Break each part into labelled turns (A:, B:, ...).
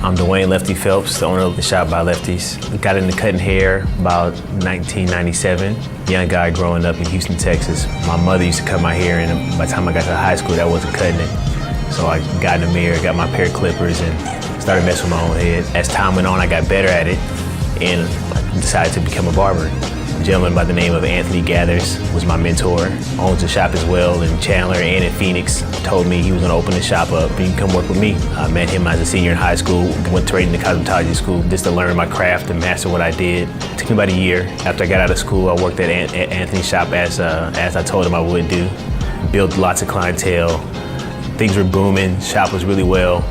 A: I'm Dwayne Lefty Phelps, the owner of the shop by Lefty's. Got into cutting hair about 1997. Young guy growing up in Houston, Texas. My mother used to cut my hair, and by the time I got to high school, I wasn't cutting it. So I got in the mirror, got my pair of clippers, and started messing with my own head. As time went on, I got better at it, and I decided to become a barber. A gentleman by the name of Anthony Gathers was my mentor, owns a shop as well in Chandler and in Phoenix. Told me he was gonna open the shop up and he can come work with me. I met him as a senior in high school, went straight into cosmetology school just to learn my craft and master what I did. It took me about a year. After I got out of school, I worked at Anthony's shop as I told him I would do. Built lots of clientele. Things were booming, shop was really well.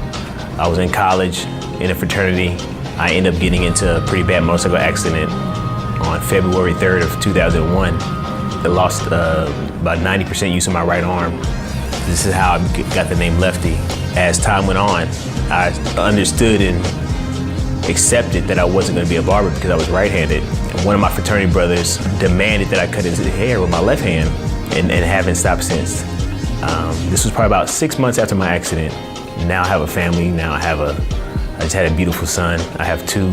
A: I was in college, in a fraternity. I ended up getting into a pretty bad motorcycle accident on February 3rd of 2001. I lost about 90% use of my right arm. This is how I got the name Lefty. As time went on, I understood and accepted that I wasn't gonna be a barber because I was right-handed. And one of my fraternity brothers demanded that I cut his hair with my left hand and haven't stopped since. This was probably about 6 months after my accident. Now I have a family, I just had a beautiful son. I have two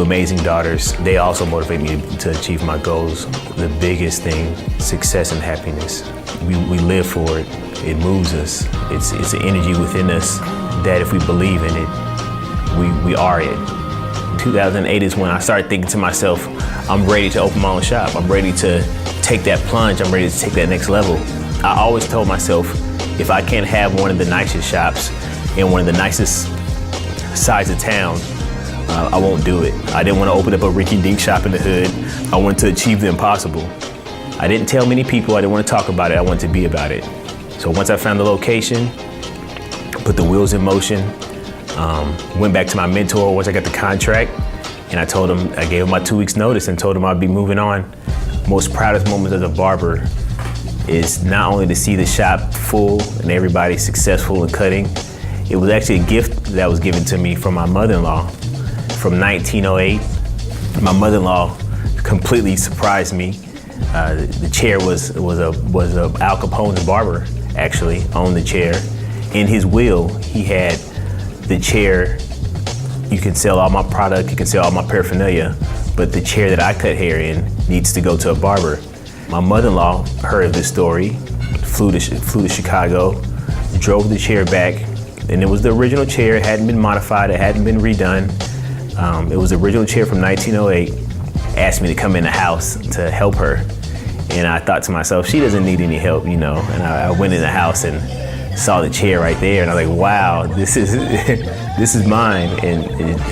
A: amazing daughters. They also motivate me to achieve my goals. The biggest thing, success and happiness. We live for it. It moves us. It's an energy within us that if we believe in it, we are it. 2008 is when I started thinking to myself, I'm ready to open my own shop. I'm ready to take that plunge. I'm ready to take that next level. I always told myself, if I can't have one of the nicest shops in one of the nicest sides of town, I won't do it. I didn't want to open up a rinky-dink shop in the hood. I wanted to achieve the impossible. I didn't tell many people, I didn't want to talk about it, I wanted to be about it. So once I found the location, put the wheels in motion, went back to my mentor once I got the contract, and I told him, I gave him my 2 weeks notice and told him I'd be moving on. Most proudest moments as a barber is not only to see the shop full and everybody successful in cutting, it was actually a gift that was given to me from my mother-in-law. From 1908, my mother-in-law completely surprised me. The chair was Al Capone's barber, actually, owned the chair. In his will, he had the chair, you can sell all my product, you can sell all my paraphernalia, but the chair that I cut hair in needs to go to a barber. My mother-in-law heard of this story, flew to Chicago, drove the chair back, and it was the original chair. It hadn't been modified, it hadn't been redone. It was the original chair from 1908. Asked me to come in the house to help her. And I thought to myself, she doesn't need any help, you know. And I went in the house and saw the chair right there, and I was like, wow, this is mine. And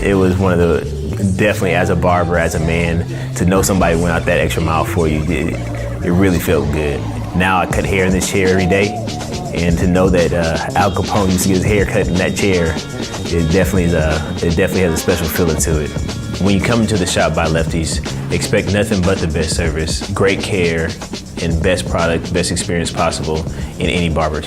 A: it was one of the, definitely as a barber, as a man, to know somebody went out that extra mile for you, it really felt good. Now I cut hair in this chair every day, and to know that Al Capone used to get his hair cut in that chair, it definitely has a special feeling to it. When you come into the shop by Lefty's, expect nothing but the best service, great care, and best product, best experience possible in any barber.